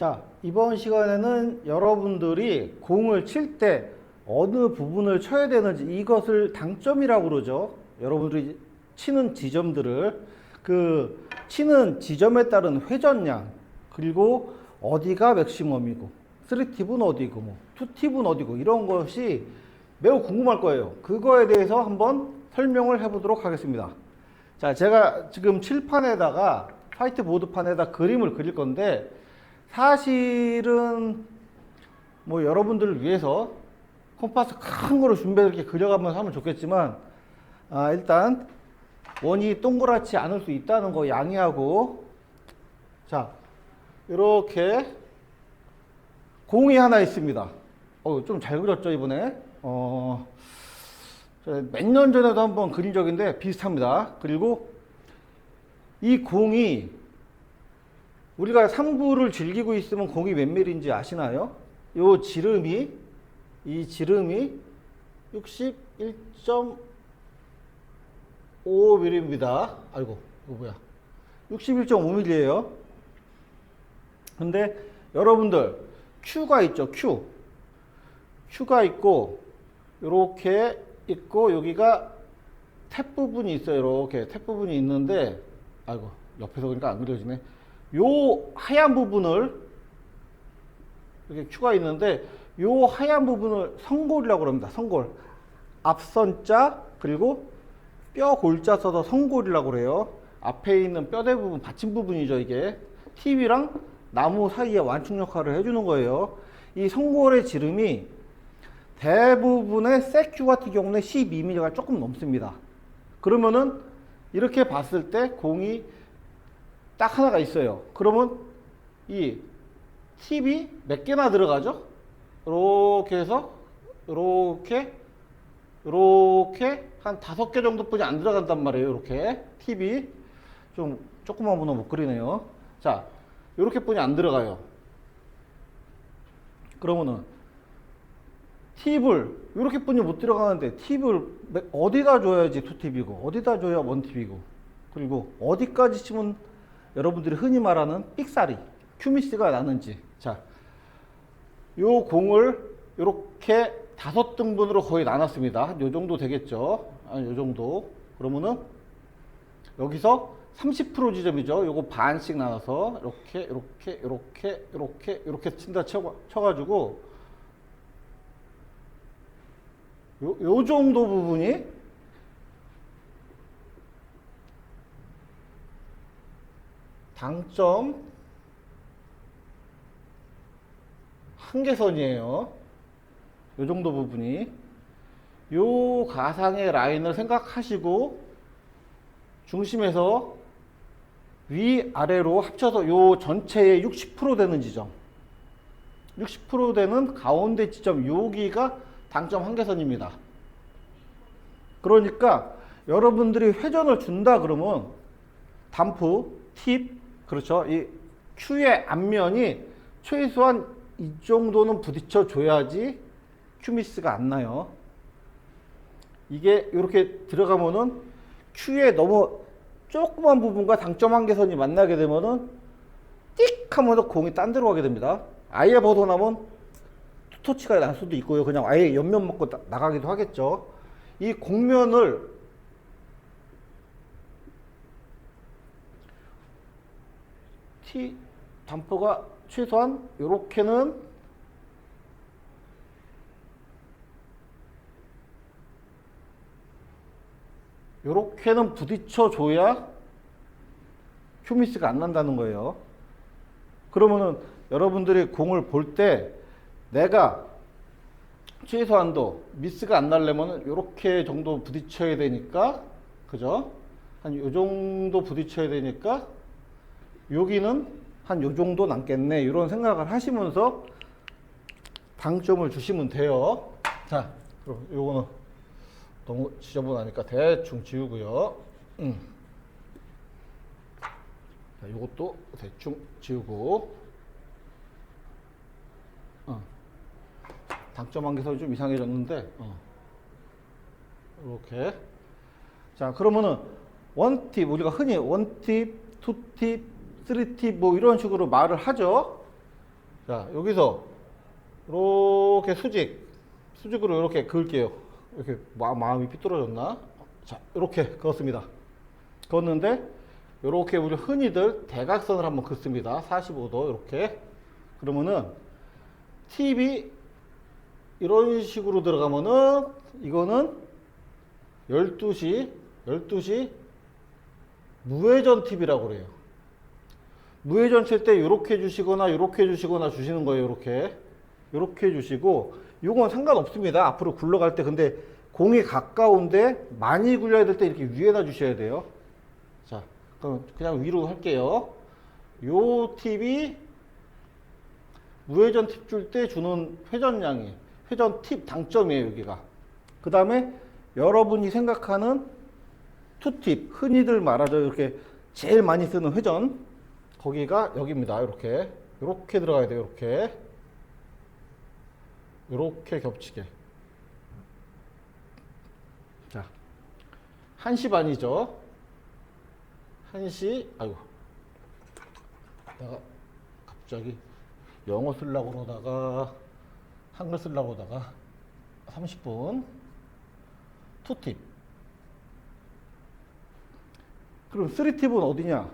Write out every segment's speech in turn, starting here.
자, 이번 시간에는 여러분들이 공을 칠 때 어느 부분을 쳐야 되는지 이것을 당점이라고 그러죠. 여러분들이 치는 지점들을 그 치는 지점에 따른 회전량 그리고 어디가 맥시멈이고 3팁은 어디고 뭐 2팁은 어디고 이런 것이 매우 궁금할 거예요. 그거에 대해서 한번 설명을 해보도록 하겠습니다. 자, 제가 지금 칠판에다가 화이트보드판에다 그림을 그릴 건데 사실은 뭐 여러분들을 위해서 컴파스 큰 거로 준비해 이렇게 그려가면서 하면 좋겠지만 일단 원이 동그랗지 않을 수 있다는 거 양해하고, 자 이렇게 공이 하나 있습니다. 좀 잘 그렸죠 이번에. 몇 년 전에도 한번 그린 적인데 비슷합니다. 그리고 이 공이 우리가 3구를 즐기고 있으면 공이 몇 밀인지 아시나요? 이 지름이 61.5mm입니다. 아이고, 이거 뭐야? 61.5mm예요. 근데 여러분들 Q가 있죠, Q. Q가 있고 이렇게 있고 여기가 탭 부분이 있어요. 이렇게 탭 부분이 있는데, 아이고 옆에서 그러니까 안 그려지네. 요 하얀 부분을 이렇게 Q가 있는데 요 하얀 부분을 성골이라고 합니다. 성골. 앞선자 그리고 뼈 골자 써서 성골이라고 그래요. 앞에 있는 뼈대 부분, 받침 부분이죠. 이게 TV랑 나무 사이에 완충 역할을 해주는 거예요. 이 성골의 지름이 대부분의 색 Q 같은 경우는 12mm가 조금 넘습니다. 그러면은 이렇게 봤을 때 공이 딱 하나가 있어요. 그러면 이 팁이 몇 개나 들어가죠? 이렇게 해서 이렇게 한 5개 정도뿐이 안 들어간단 말이에요. 이렇게 팁이 좀 조그만 분은 못 그리네요. 자, 이렇게뿐이 안 들어가요. 그러면은 팁을 이렇게뿐이 못 들어가는데 팁을 어디다 줘야지 2팁이고 어디다 줘야 1팁이고 그리고 어디까지 치면 여러분들이 흔히 말하는 삑사리, 큐미스가 나는지. 자, 요 공을 이렇게 5등분으로 거의 나눴습니다. 요 정도 되겠죠. 요 정도. 그러면은 여기서 30% 지점이죠. 요거 반씩 나눠서 이렇게 친다 쳐가지고 요 정도 부분이 당점 한계선이에요. 요 정도 부분이. 요 가상의 라인을 생각하시고 중심에서 위아래로 합쳐서 요 전체의 60% 되는 지점, 60% 되는 가운데 지점, 여기가 당점 한계선입니다. 그러니까 여러분들이 회전을 준다 그러면 담프, 팁, 그렇죠. 이 Q의 앞면이 최소한 이 정도는 부딪혀 줘야지 Q미스가 안 나요. 이게 이렇게 들어가면은 Q의 너무 조그만 부분과 당점 한계선이 만나게 되면은 띡 하면서 공이 딴 데로 가게 됩니다. 아예 벗어나면 투터치가 날 수도 있고요. 그냥 아예 옆면 먹고 나가기도 하겠죠. 이 공면을 T 담퍼가 최소한 요렇게는 부딪혀 줘야 큐미스가 안 난다는 거예요. 그러면은 여러분들이 공을 볼 때 내가 최소한도 미스가 안 나려면 요렇게 정도 부딪혀야 되니까, 그죠? 한 요 정도 부딪혀야 되니까 여기는 한 요 정도 남겠네, 이런 생각을 하시면서 당점을 주시면 돼요. 자, 그럼 요거는 너무 지저분하니까 대충 지우고요. 자, 요것도 대충 지우고. 당점 한계선이 좀 이상해졌는데, 이렇게. 자, 그러면은 원팁, 우리가 흔히 원팁, 투팁, 3팁 뭐 이런 식으로 말을 하죠. 자, 여기서 이렇게 수직으로 이렇게 그을게요. 이렇게 마음이 삐뚤어졌나? 자, 이렇게 그었습니다. 그었는데 이렇게 우리 흔히들 대각선을 한번 긋습니다. 45도 이렇게. 그러면은 팁이 이런 식으로 들어가면은 이거는 12시 무회전 팁이라고 그래요. 무회전 칠 때 이렇게 주시거나 이렇게 주시거나 주시는 거예요. 이렇게 주시고 이건 상관없습니다. 앞으로 굴러갈 때. 근데 공이 가까운데 많이 굴려야 될 때 이렇게 위에다 주셔야 돼요. 자, 그럼 그냥 위로 할게요. 요 팁이 무회전 팁 줄 때 주는 회전량이 회전 팁 당점이에요. 여기가. 그 다음에 여러분이 생각하는 투팁, 흔히들 말하죠. 이렇게 제일 많이 쓰는 회전, 거기가 여기입니다. 이렇게 들어가야 돼요. 이렇게 겹치게. 자, 1시 반이죠. 1시, 아이고, 내가 갑자기 영어 쓰려고 그러다가 한글 쓰려고 그러다가 30분 투팁. 그럼 3팁은 어디냐?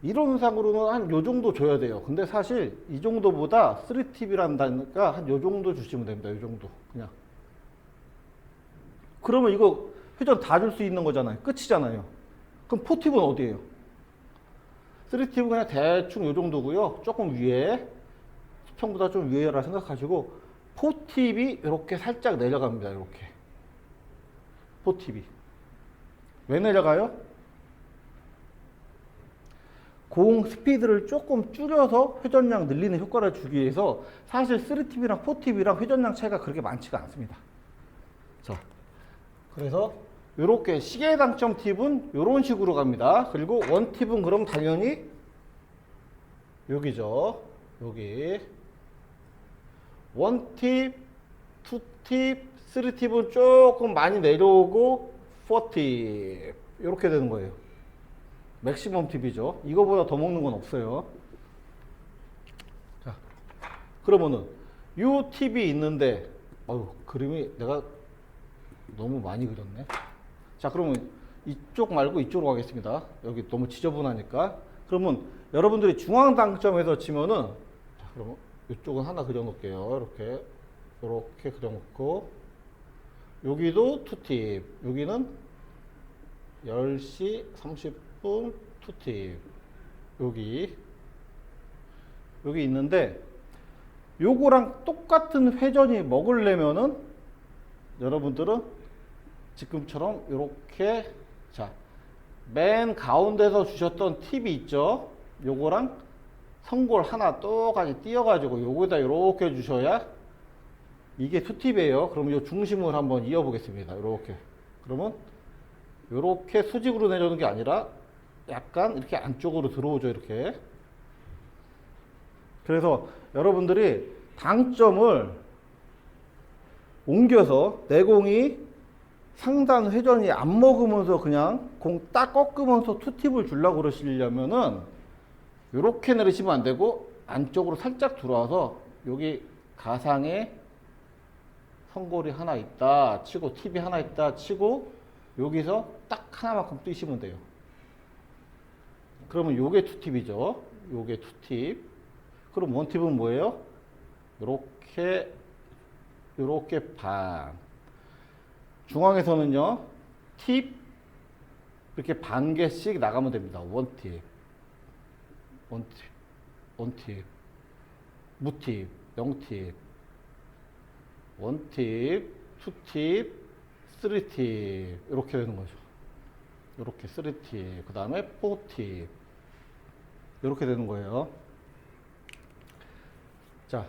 이론상으로는 한 요 정도 줘야 돼요. 근데 사실 이 정도보다 3팁이란다니까 한 요 정도 주시면 됩니다. 요 정도. 그냥. 그러면 이거 회전 다 줄 수 있는 거잖아요. 끝이잖아요. 그럼 4팁은 어디예요? 3팁은 그냥 대충 요 정도고요. 조금 위에, 수평보다 좀 위에라 생각하시고 4팁이 이렇게 살짝 내려갑니다. 이렇게. 4팁이. 왜 내려가요? 공 스피드를 조금 줄여서 회전량 늘리는 효과를 주기 위해서 사실 3팁이랑 4팁이랑 회전량 차이가 그렇게 많지가 않습니다. 자, 그래서 이렇게 시계 당점 팁은 이런 식으로 갑니다. 그리고 원 팁은 그럼 당연히 여기죠. 여기. 원 팁, 투 팁, 3팁은 조금 많이 내려오고 4팁 이렇게 되는 거예요. 맥시멈 팁이죠. 이거보다 더 먹는 건 없어요. 자, 그러면은 이 팁이 있는데 그림이 내가 너무 많이 그렸네. 자, 그러면 이쪽 말고 이쪽으로 가겠습니다. 여기 너무 지저분하니까. 그러면 여러분들이 중앙 당점에서 치면은, 자, 그러면 이쪽은 하나 그려 놓을게요. 이렇게 그려 놓고, 여기도 투팁, 여기는 10시 30분 투팁, 여기 있는데, 요거랑 똑같은 회전이 먹으려면은 여러분들은 지금처럼 이렇게, 자, 맨 가운데서 주셨던 팁이 있죠. 요거랑 성골 하나 똑같이 띄어가지고 요거에다 이렇게 주셔야 이게 투팁이에요. 그럼 요 중심을 한번 이어보겠습니다. 이렇게. 그러면 이렇게 수직으로 내려오는 게 아니라 약간 이렇게 안쪽으로 들어오죠. 이렇게. 그래서 여러분들이 당점을 옮겨서 내 공이 상단 회전이 안 먹으면서 그냥 공 딱 꺾으면서 투팁을 주려고 그러시려면은 이렇게 내리시면 안 되고 안쪽으로 살짝 들어와서 여기 가상에 성골이 하나 있다 치고 팁이 하나 있다 치고 여기서 딱 하나만큼 뛰시면 돼요. 그러면 요게 투팁이죠. 요게 투팁. 그럼 원팁은 뭐예요? 요렇게 반. 중앙에서는요, 팁, 이렇게 반 개씩 나가면 됩니다. 원팁, 무팁, 영팁, 원팁, 투팁, 쓰리팁, 이렇게 되는 거죠. 이렇게 쓰리팁, 그 다음에 포팁, 이렇게 되는 거예요. 자,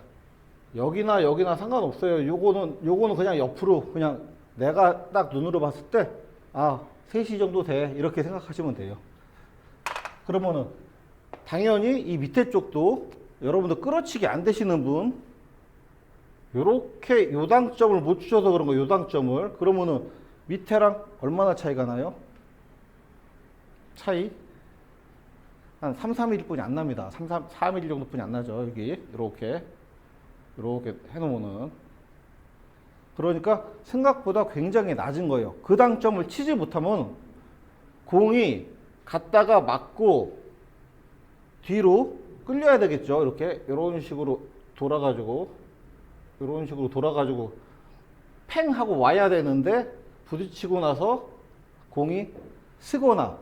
여기나 상관없어요. 요거는 그냥 옆으로 그냥 내가 딱 눈으로 봤을 때 3시 정도 돼 이렇게 생각하시면 돼요. 그러면은 당연히 이 밑에 쪽도 여러분들 끌어치기 안 되시는 분 요렇게 요당점을 못 주셔서 그런 거예요. 요당점을. 그러면은 밑에랑 얼마나 차이가 나요? 차이 한 3, 4mm 뿐이 안 납니다. 3, 4mm 정도 뿐이 안 나죠. 여기 이렇게 해놓으면은. 그러니까 생각보다 굉장히 낮은 거예요. 그 당점을 치지 못하면 공이 갔다가 맞고 뒤로 끌려야 되겠죠. 이렇게 이런 식으로 돌아가지고 팽 하고 와야 되는데 부딪히고 나서 공이 쓰거나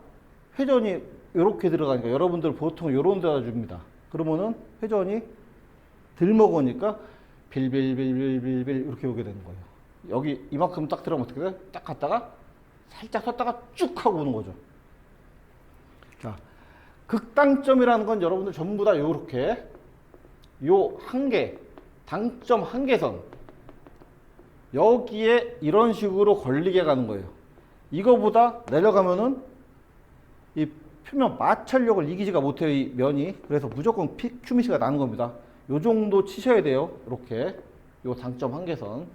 회전이 이렇게 들어가니까 여러분들 보통 이런 데다 줍니다. 그러면은 회전이 들 먹으니까 빌빌빌빌빌빌 이렇게 오게 되는 거예요. 여기 이만큼 딱 들어가면 어떻게 돼? 딱 갔다가 살짝 섰다가 쭉 하고 오는 거죠. 자, 극당점이라는 건 여러분들 전부 다 요렇게 요 한계, 당점 한계선 여기에 이런 식으로 걸리게 가는 거예요. 이거보다 내려가면은 이 표면 마찰력을 이기지가 못해요, 이 면이. 그래서 무조건 QMC가 나는 겁니다. 요 정도 치셔야 돼요. 이렇게 요 당점 한계선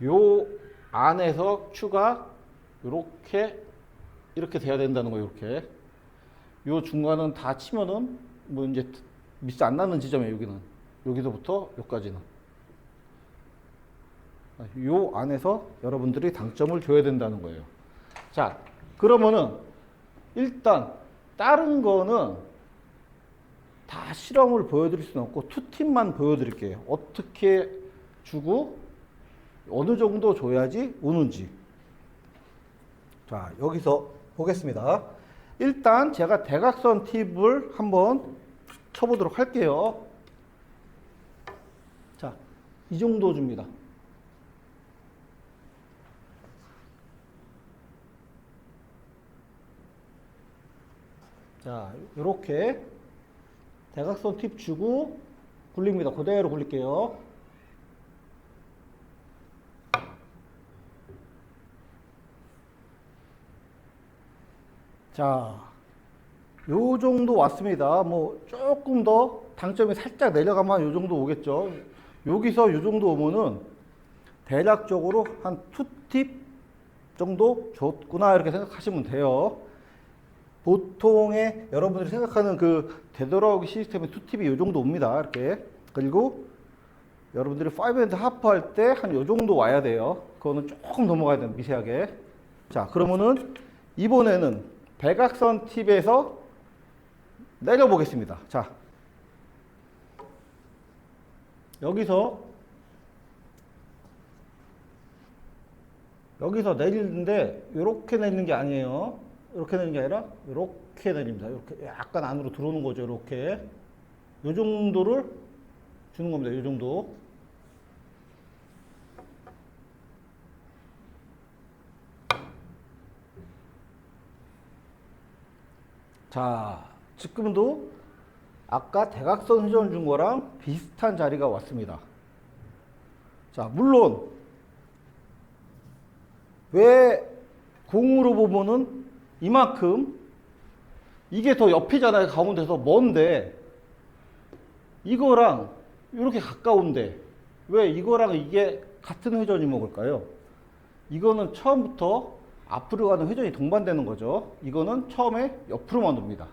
요 안에서 Q가 이렇게 돼야 된다는 거예요. 이렇게 요 중간은 다 치면은 뭐 이제 미스 안 나는 지점이에요. 여기는 여기서부터 여기까지는 요 안에서 여러분들이 당점을 줘야 된다는 거예요. 자, 그러면은 일단 다른 거는 다 실험을 보여드릴 수는 없고 투 팁만 보여드릴게요. 어떻게 주고 어느 정도 줘야지 오는지. 자, 여기서 보겠습니다. 일단 제가 대각선 팁을 한번 쳐보도록 할게요. 자, 이 정도 줍니다. 자, 이렇게 대각선 팁 주고 굴립니다. 그대로 굴릴게요. 자, 요 정도 왔습니다. 뭐 조금 더 당점이 살짝 내려가면 요 정도 오겠죠. 여기서 요 정도 오면은 대략적으로 한 2팁 정도 줬구나 이렇게 생각하시면 돼요. 보통의 여러분들이 생각하는 그 되돌아오기 시스템의 2팁이 요 정도 옵니다. 이렇게. 그리고 여러분들이 5&1 하프 할 때 한 요 정도 와야 돼요. 그거는 조금 넘어가야 돼요. 미세하게. 자, 그러면은 이번에는 대각선 팁에서 내려보겠습니다. 자, 여기서 내리는데 이렇게 내리는 게 아니에요. 이렇게 내리는 게 아니라 이렇게 내립니다. 이렇게 약간 안으로 들어오는 거죠. 이렇게 이 정도를 주는 겁니다. 이 정도. 자, 지금도 아까 대각선 회전 준 거랑 비슷한 자리가 왔습니다. 자, 물론 왜 공으로 보면은 이만큼 이게 더 옆이잖아요. 가운데서 먼데 이거랑 이렇게 가까운데 왜 이거랑 이게 같은 회전이 먹을까요? 이거는 처음부터 앞으로 가는 회전이 동반되는 거죠. 이거는 처음에 옆으로만 돕니다.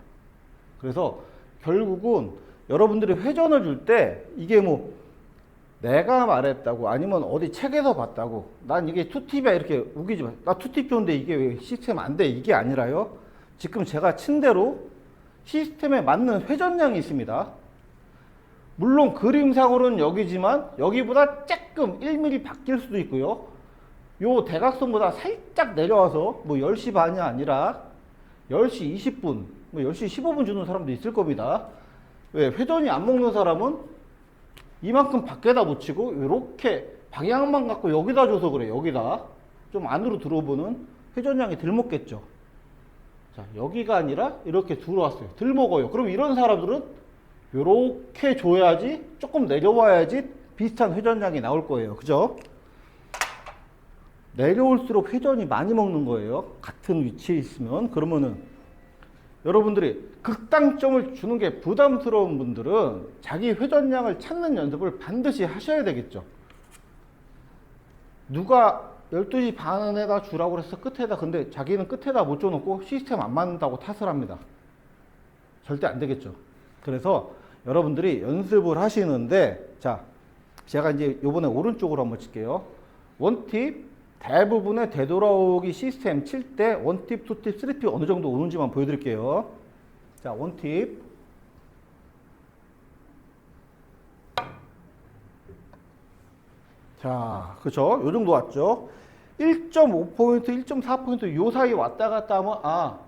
그래서 결국은 여러분들이 회전을 줄 때 이게 뭐 내가 말했다고 아니면 어디 책에서 봤다고 난 이게 투팁이야 이렇게 우기지 마. 나 투팁 좋은데 이게 왜 시스템 안 돼? 이게 아니라요. 지금 제가 친 대로 시스템에 맞는 회전량이 있습니다. 물론 그림상으로는 여기지만 여기보다 조금 1mm 바뀔 수도 있고요. 요 대각선보다 살짝 내려와서 뭐 10시 반이 아니라 10시 20분, 뭐 10시 15분 주는 사람도 있을 겁니다. 왜? 회전이 안 먹는 사람은 이만큼 밖에다 붙이고 이렇게 방향만 갖고 여기다 줘서 그래. 여기다 좀 안으로 들어보는 회전량이 덜 먹겠죠. 자, 여기가 아니라 이렇게 들어왔어요. 덜 먹어요. 그럼 이런 사람들은 이렇게 줘야지 조금 내려와야지 비슷한 회전량이 나올 거예요. 그죠? 내려올수록 회전이 많이 먹는 거예요. 같은 위치에 있으면. 그러면은 여러분들이 극당점을 주는 게 부담스러운 분들은 자기 회전량을 찾는 연습을 반드시 하셔야 되겠죠. 누가 12시 반에다 주라고 그래서 끝에다, 근데 자기는 끝에다 못 줘놓고 시스템 안 맞는다고 탓을 합니다. 절대 안 되겠죠. 그래서 여러분들이 연습을 하시는데, 자, 제가 이제 요번에 오른쪽으로 한번 칠게요. 원팁, 대부분의 되돌아오기 시스템 칠 때 원팁, 투팁, 쓰리팁 어느 정도 오는지만 보여드릴게요. 자, 원팁. 자, 그쵸? 요 정도 왔죠? 1.5포인트, 1.4포인트 요 사이 왔다 갔다 하면, 아,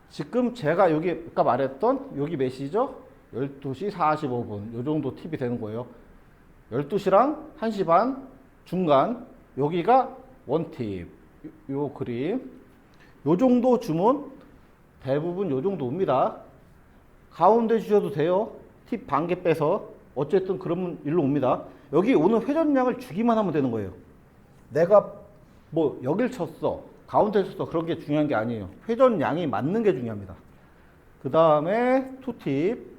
지금 제가 여기 아까 말했던 여기 몇 시죠? 12시 45분 요 정도 팁이 되는 거예요. 12시랑 1시 반 중간 여기가 원팁. 요 그림 요 정도 주면 대부분 요 정도 옵니다. 가운데 주셔도 돼요. 팁 반 개 빼서 어쨌든 그러면 일로 옵니다. 여기 오는 회전량을 주기만 하면 되는 거예요. 내가 뭐 여길 쳤어, 가운데 쳤어, 그런 게 중요한 게 아니에요. 회전량이 맞는 게 중요합니다. 그 다음에 투팁.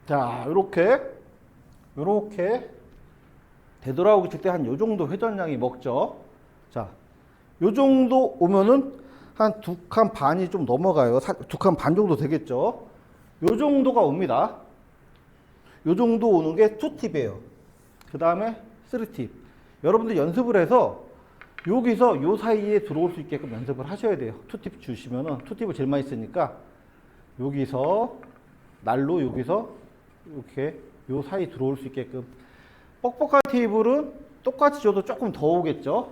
자, 요렇게 되돌아오기 칠 때 한 요 정도 회전량이 먹죠. 자, 요 정도 오면은 한 두 칸 반이 좀 넘어가요. 두 칸 반 정도 되겠죠. 요 정도가 옵니다. 요 정도 오는 게 투팁이에요. 그 다음에 쓰리팁. 여러분들 연습을 해서 여기서 요 사이에 들어올 수 있게끔 연습을 하셔야 돼요. 투팁 주시면은, 투팁을 제일 많이 쓰니까 여기서 날로 여기서 이렇게 요 사이 들어올 수 있게끔. 뻑뻑한 테이블은 똑같이 줘도 조금 더 오겠죠.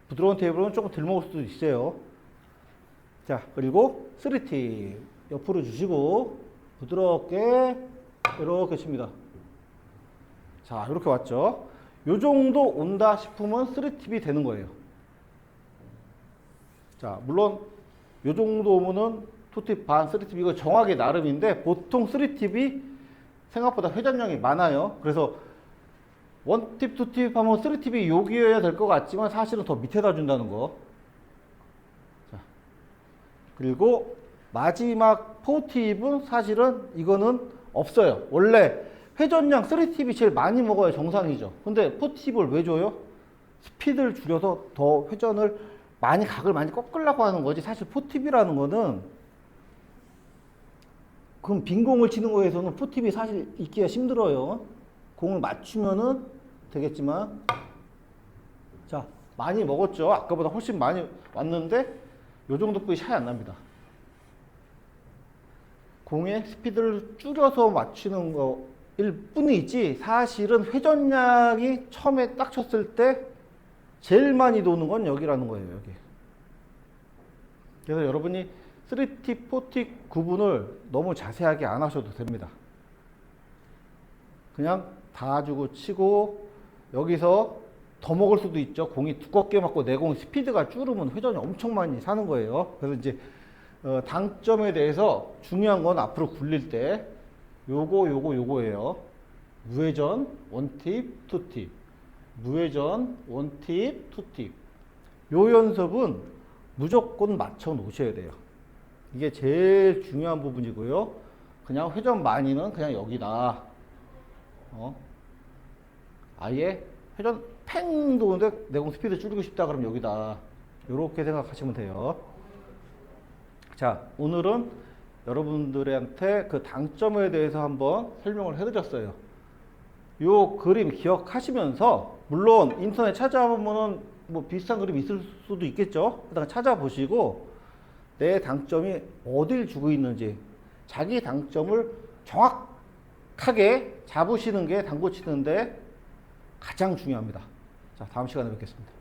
부드러운 테이블은 조금 덜 먹을 수도 있어요. 자, 그리고 쓰리팁 옆으로 주시고 부드럽게 이렇게 칩니다. 자, 이렇게 왔죠. 요 정도 온다 싶으면 쓰리팁이 되는 거예요. 자, 물론 요 정도 오면은 투팁 반, 쓰리팁 이거 정하기 나름인데 보통 쓰리팁이 생각보다 회전량이 많아요. 그래서 원팁, 투팁 하면 쓰리팁이 여기여야 될 것 같지만 사실은 더 밑에다 준다는 거. 자, 그리고 마지막 포팁은 사실은 이거는 없어요. 원래 회전량 3팁이 제일 많이 먹어야 정상이죠. 근데 포팁을 왜 줘요? 스피드를 줄여서 더 회전을 많이, 각을 많이 꺾으려고 하는 거지. 사실 포팁이라는 거는, 그럼 빈 공을 치는 거에서는 포팁이 사실 있기가 힘들어요. 공을 맞추면은 되겠지만, 자, 많이 먹었죠. 아까보다 훨씬 많이 왔는데 요 정도 뿐이 차이 안 납니다. 공의 스피드를 줄여서 맞추는 거일 뿐이지 사실은 회전량이 처음에 딱 쳤을 때 제일 많이 도는 건 여기라는 거예요. 여기. 그래서 여러분이 3팁, 4팁 구분을 너무 자세하게 안 하셔도 됩니다. 그냥 다 주고 치고 여기서 더 먹을 수도 있죠. 공이 두껍게 맞고 내 공 스피드가 줄으면 회전이 엄청 많이 사는 거예요. 그래서 이제 당점에 대해서 중요한 건 앞으로 굴릴 때 요거예요. 무회전, 원팁, 투팁. 무회전, 원팁, 투팁. 요 연습은 무조건 맞춰 놓으셔야 돼요. 이게 제일 중요한 부분이고요. 그냥 회전 많이는 그냥 여기다. 아예 회전 팽 도는데 내공 스피드 줄이고 싶다 그러면 여기다. 이렇게 생각하시면 돼요. 자, 오늘은 여러분들한테 그 당점에 대해서 한번 설명을 해드렸어요. 요 그림 기억하시면서, 물론 인터넷 찾아보면은 뭐 비슷한 그림이 있을 수도 있겠죠. 그다가 찾아보시고 내 당점이 어딜 주고 있는지, 자기 당점을 정확하게 잡으시는 게 당구 치는데 가장 중요합니다. 자, 다음 시간에 뵙겠습니다.